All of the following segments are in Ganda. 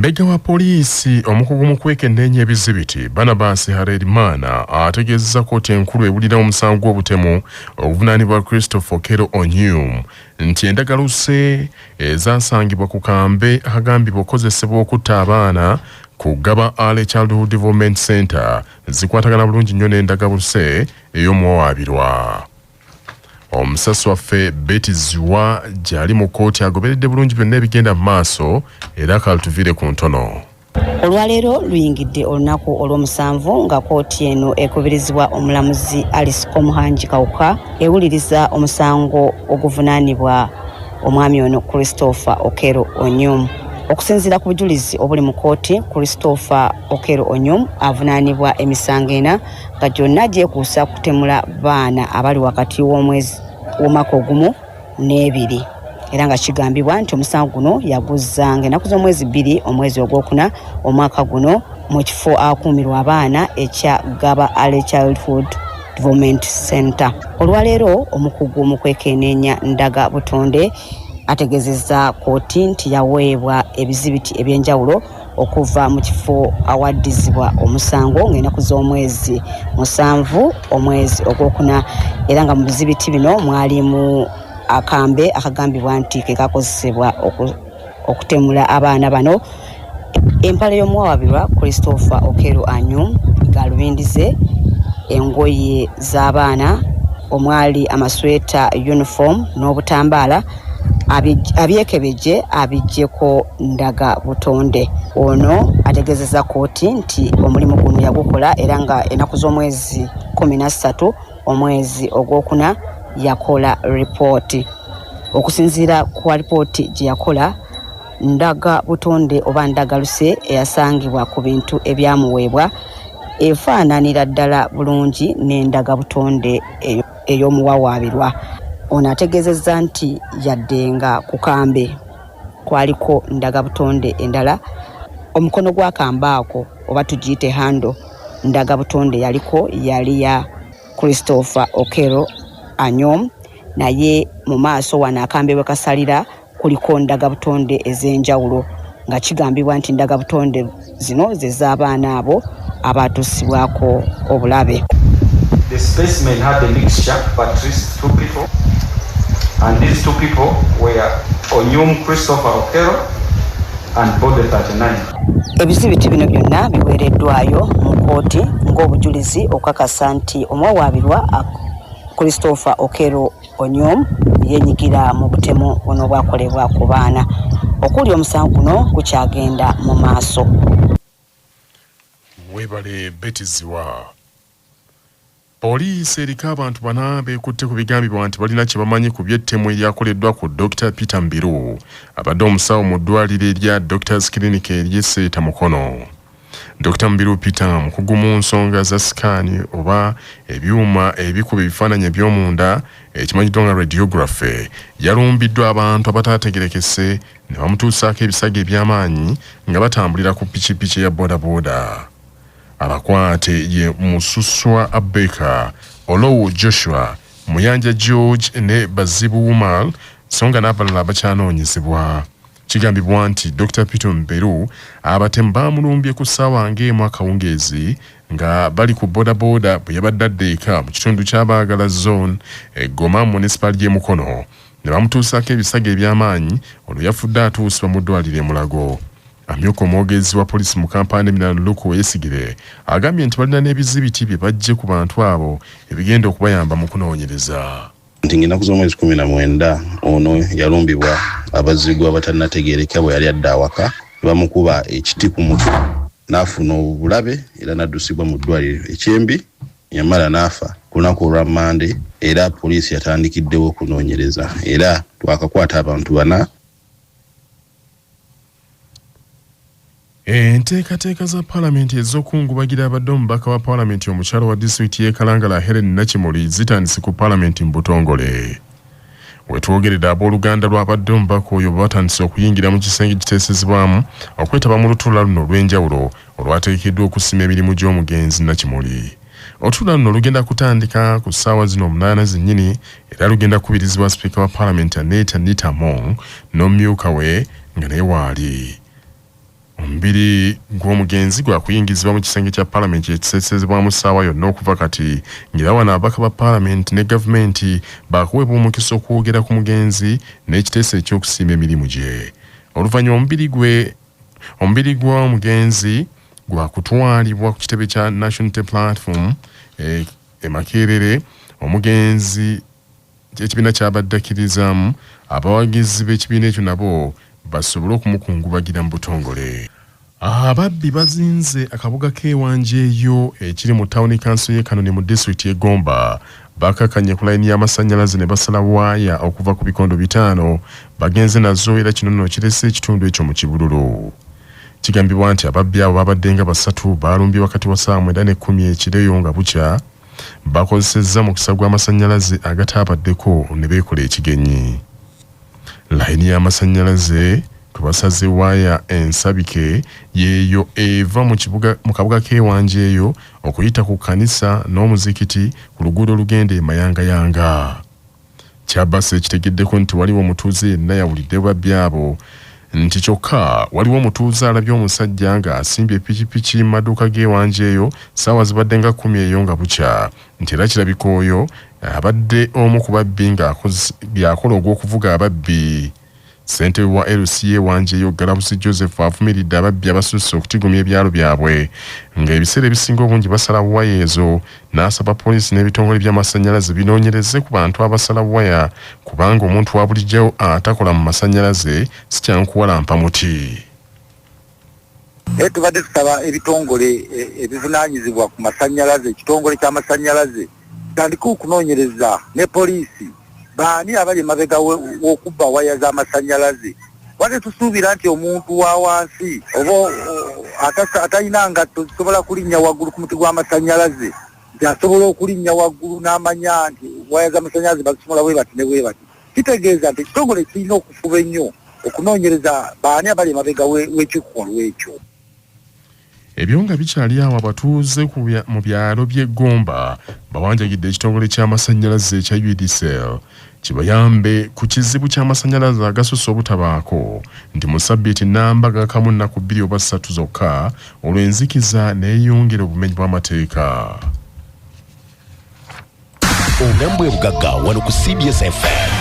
Mbega wa polisi omukugu mu kwekennenya ebizibiti Barnabas Harerimana ategeezezza kkooti enkulu ewulira omusango gw'obutemu obuvunaanibwa Christopher Okello Onyum nti endagalusse ezasangibwa ku kambe akagambibwa okozesebwa okutta abaana ku Gaba Early Childhood Development Center zikwatagana bulungi nnyo n'endagalusse ey'omuwawaabirwa. Omusasi waffe Betty Ziwa gyali mu kkooti agoberedde bulungi byonna ebigenda mu maaso era kalutuvire ku ntono. Olwaleero luyingidde olunaku olw'omusanvu nga kkooti eno ekubirizibwa omulamuzi Alice Komuhangi Kawuka ewuliriza omusango oguvunaanibwa omwami ono Christopher Okello Onyum. Okusinziira ku bujulizi obuli mu kkooti, Christopher Okello Onyum avunaanibwa emisango ena nga gyonna gyekuusa kutemula baana abali wakati w'omwaka ogumu n'ebiri. Era nga kigambibwa nti omusango guno yaguzzanga ennaku z'omwezi 2 omwezi ogwokuna omwaka guno mu kifo akuumirwa abaana ekya Gaba Early Childhood Development Center. Olwaleero omukugu mu kwekennenya Ndaga Butonde ategezezza kkooti nti yaweebwa ebizibiti ebyenjawulo okuva mu kifo awaddizibwa omusango ng'ennaku z'omwezi 7 omwezi ogwokuna, era nga mu bizibiti bino mwalimu akambe akagambibwa nti ke kakozesebwa okutemula abaana bano, empale y'omuwawaabirwa Christopher Okello Onyum, galubindize, engoye z'abaana omwali amasweta uniform n'obutambaala abyekebeje abijjeko Ndaga Butonde. Ono ategezeza kkooti nti omulimu guno yagukola era nga ennaku z'omwezi 13 omwezi ogwokuna yakola ripooti. Okusinziira ku ripooti gye yakola, Ndaga Butonde oba Ndagaluse eyasangibwa ku bintu ebyamuweebwa efaananira ddala bulungi n'Endaga Butonde ey'omuwawaabirwa. Ono ategezezza nti yadde nga ku kambe kwaliko Ndaga Butonde endala, omukono gwa kambe ako oba tugiyite hando Ndaga Butonde yaliko yali ya Christopher Okello Onyum, naye mu maaso wano akambe we kasalira kuliko Ndaga Butonde ez'enjawulo nga kigambibwa nti Ndaga Butonde zino ze z'abaana abo abatuusibwako obulabe. The specimen had a mixture of at least 2 people, and these 2 people were Onyum Christopher Okello and Bode 39. Ebizibiti bino byonna biweereddwayo mu kkooti ng'obujulizi okukakasa nti omuwawaabirwa Christopher Okello Onyum yenyigira mu butemu buno bwakolebwa ku baana. Okuli omusango guno gukyagenda mu maaso. Webale Betty Ziwa. Poliisi eriko abantu bana beekutte ku bigambibwa nti balina kye bamanyi ku by'ettemu eryakoleddwa ku Dr. Peter Mbiru abadde omusawo mu ddwaliro erya Doctors Clinic ery'e Seeta Mukono. Dr. Mbiru Peter mukugu mu nsonga za sikaani oba ebyuma ebikuba ebifaananyi eby'omunda ekimanyiddwa nga radiography yalumbiddwa abantu abataategerekese ne bamutuusaako ebisago eby'amaanyi nga batambulira ku pikipiki ya bodaboda. Abakwate ye Mususwa Abeka, Olowo Joshua, Muyanja George ne Bazibu Umar songa n'abalala abakyanoonyezebwa. Kigambibwa nti Dr. Peter Mbiru abatemu baamulumbye ku ssaawa ng'emu akawungeezi nga bali ku bodaboda bwe yabadde addeeka mu kitundu ky'abaagala zone Goma municipal y'e Mukono ne bamutuusaako ebisago eby'amaanyi olwo yafudde atuusibwa mu ddwaliro e Mulago. Amyuka omwogezi wa polisi mu kampani Emirano Luku Yesigire agambye nti balina n'ebizibiti bye bajje ku bantu abo ebigenda okubayamba mu kunoonyereza. Nti ennaku z'omwezi 19 ono yalumbibwa abazigu abatannategeereka bwe yali adda awaka, bamukuba ekiti ku mutwe n'afuna obulabe era n'addusibwa mu ddwaliro ekyembi, yamala n'afa ku lunaku olwa Mande, era poliisi yatandikiddewo okunoonyereza era twakakwata abantu 4. Enteekateeka za Paalamenti ez'okungubagira abadde omubaka wa Paalamenti omukyalo wa disitulikiti y'e Kalangala Helen Nakimuli zitandise ku Paalamenti mu Butongole. Wetwogeredde abooluganda lw'abadde omubaka oyo batandise okuyingira mu kisenge kiteesezebwamu okwetaba mu lutuula luno olw'enjawulo olwateekeddwa okusima emirimu gy'omugenzi Nakimuli. Olutuula luno lugenda kutandika ku ssaawa zino 8 zennyini era lugenda kubirizibwa Sipiika wa Paalamenti Anita Among n'omumyuka we nga naye waali. Omubiri gw'omugenzi gwakuyingizibwa mu kisenge kya Paalamenti ekisesezebwamu ssaawa yonna okuva kati ng'era wano ababaka ba Paalamenti ne gavumenti baakuweebwa omukisa okwogera ku mugenzi n'ekiteeso eky'okusiima emirimu gye. Oluvannyuma omubiri gw'omugenzi gwakutwalibwa ku kitebe kya National Unity Platform e Makerere. Omugenzi ekibiina kyabadde akkirizamu abawagizi b'ekibiina ekyo nabo basobole okumukungubagira mu butongole. Ababbi bazinze akabuga k'ewanjeeyo ekiri mu tawuni kanso y'e Kanoni mu disitulikiti y'e Gomba bakakanye ku layini y'amasannyalaze ne basala waaya okuva ku bikondo 5 bagenze nazo era kino nno kirese ekitundu ekyo mu kibululu. Kigambibwa nti ababbi abo babadde nga 3 balumbye wakati wa saa 9 ne 10 ekireyo nga bukya bakozesezza mukisa gw'amasannyalaze agataabaddeko ne beekola ekigenyi. Layini y'amasannyalaze tubasaze waaya ensabike yeeyo eva mu kabuga k'ewanjeeyo okuyita ku kanisa n'omuzikiti ku luguudo olugenda e Mayangayanga. Kyabasa ekitegeddeko nti waliwo omutuuze yenna yawulidde babbi abo nti kyokka waliwo omutuuze alabye omusajja nga asimbye ppikipiki mu maduuka g'ewanjeeyo ssaawa zibadde nga 10 eyo nga bukya nti era kirabika oyo abadde omu ku babbi ng'akola ogw'okuvuga ababbi. Ssentebe wa LCA wanjeeyo Galabuzi Joseph avumiridde ababbi abasusse okutigumya ebyalo byabwe ng'ebiseera ebisinga obungi basala waya ezo n'asaba poliisi n'ebitongole by'amasannyalaze binoonyereze ku bantu abasala waya kubanga omuntu wa bulijjo atakola mu masannyalaze si kyankuwalampa muti. Tubadde tusaba ebitongole ebivunaanyizibwa ku masannyalaze, ekitongole ky'amasannyalaze tandika okunoonyereza ne poliisi baani abali emabega w'okubba waya z'amasannyalaze. Wadde tusuubira nti omuntu wa wansi oba atalina ngatto zisobola kulinnya waggulu ku muti gw'amasannyalaze nti asobola okulinnya waggulu n'amanya nti waya z'amasannyalaze bazisomola bwe bati ne bwe bati. Kitegeeza nti ekitongole kirina okufuba ennyo okunoonyereza baani abali emabega w'ekikolwa ekyo. Ebyo nga bikyali awo abatuuze mu byalo by'e Gomba bawanjagidde ekitongole ky'amasannyalaze ekya UDCL kibayambe ku kizibu ky'amasannyalaze agasusse obutabaako nti mu ssabbiiti nnamba kamu nnaku 2 oba 3 zokka olw'enzikiza neeyongera obumenyi bw'amateeka. Ogambwe bugagga wano ku CBS FM.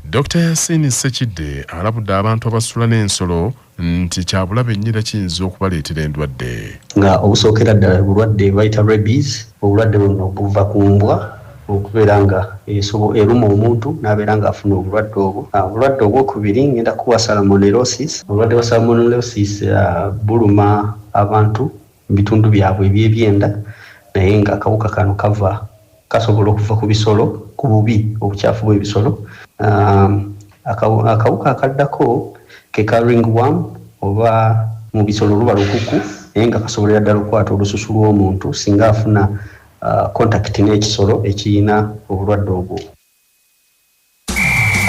Dr. Yasin Sekidde alabudde abantu abasula n'ensolo nti kyabulabe nnyira kiyinza okubaleetera endwadde. Nga obusookera ddala obulwadde bayita rabies, obulwadde buno buva ku mbwa okubeera nga eruma omuntu n'abeera nga afuna obulwadde obwo. Obulwadde obwokubiri ngenda kuwa salmonellosis. Obulwadde bwa salmonellosis buluma abantu mu bitundu byabwe eby'ebyenda naye nga akawuka kano kasobola okuva ku bisolo ku bubi obukyafu bw'ebisolo. Akawuka akaddako ke ka ringworm oba mu bisolo luba lukuku naye nga kasobolera ddala okukwata olususu lw'omuntu singa afuna contact n'ekisolo ekiyina obulwadde obwo.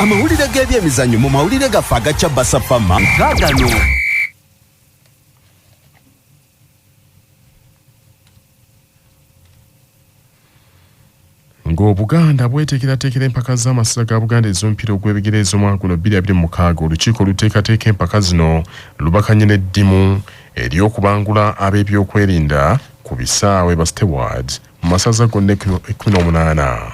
Amawulire g'ebyemizannyo mu mawulire gaffe agacya Basafama gaagano. Ng'Obuganda bweteekerateekera empaka z'amasaza ga Buganda ez'omupiira ogw'ebigere ez'omwaka guno 2026 olukiiko oluteekateeka empaka zino lubakanye n'eddimu ery'okubangula ab'ebyokwerinda ku bisaawe ba Stewards mu masaza gonna 18.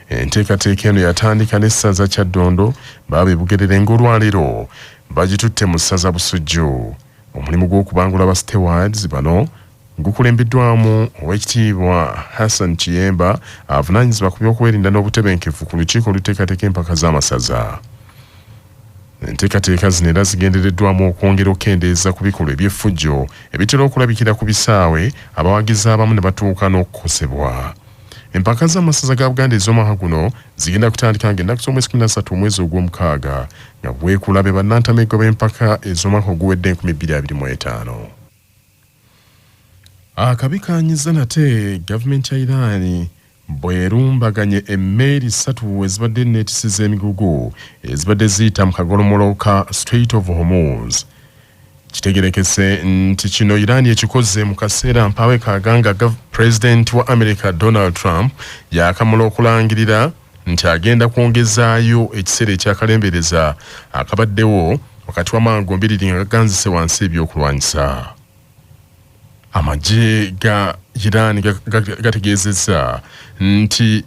Enteekateeka eno yatandika n'essaza Kyaddondo baba Bugerere ng'olwaleero bagitutte mu ssaza Busujju. Omulimu gw'okubangula ba Stewards bano gukulembeddwamu Oweekitiibwa Hassan Kiyemba avunaanyizibwa ku byokwerinda n'obutebenkevu ku lukiiko oluteekateeka empaka z'amasaza. Enteekateeka zino era zigendereddwamu okwongera okukendeeza ku bikolwa eby'effujjo ebitera okulabikira ku bisaawe abawagizi abamu ne batuuka n'okukosebwa. Empaka z'amasaza ga Buganda ez'omwaka guno zigenda kutandika ng'ennaku z'omwezi 13 omwezi ogw'omukaaga nga bwekulabe bannantamego b'empaka ez'omwaka oguwedde 2025. Akabikanyiza nate gavumenti ya Iran bwerumbaganye emmeeri 3 ezibadde neetisiza emigugu ezibadde ziyita mu kagolomolo ka Strait of Hormuz. Kitegerekese nti kino Iran ekikoze mu kaseera mpawe kaganga President wa America Donald Trump yakamala okulangirira nti agenda kwongezaayo ekiseera ekyakalembereza akabaddewo wakati w'amawanga mbiriri nga gaganzise wansi ebyokulwanyisa. Amagye ga Iran gategeezezza nti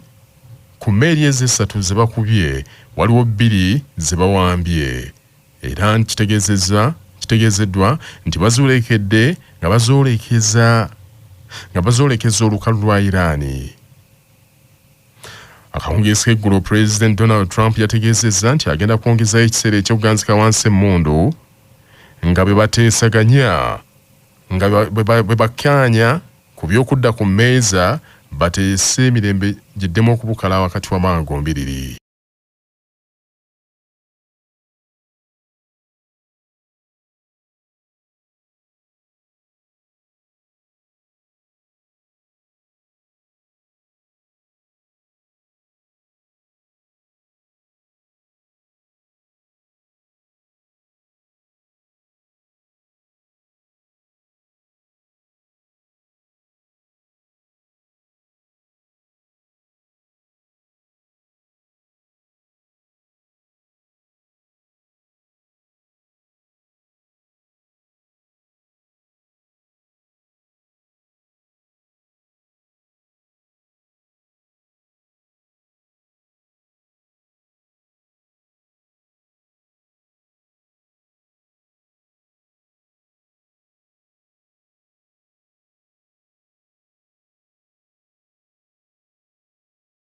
ku mmeeri ez'essatu ze bakubye waliwo 2 ze bawambye. Iran kitegeezeddwa nti bazoolekedde nga bazoolekeza olukalu lwa Iran. Akawungeezi k'eggulu President Donald Trump yategeezezza nti agenda kwongezayo ekiseera eky'okuganzika wansi emmundu nga bwe bateesaganya nga bwe bakkaanya ku by'okudda ku mmeeza bateese emirembe giddemu okubukala wakati w'amawanga mbiriri.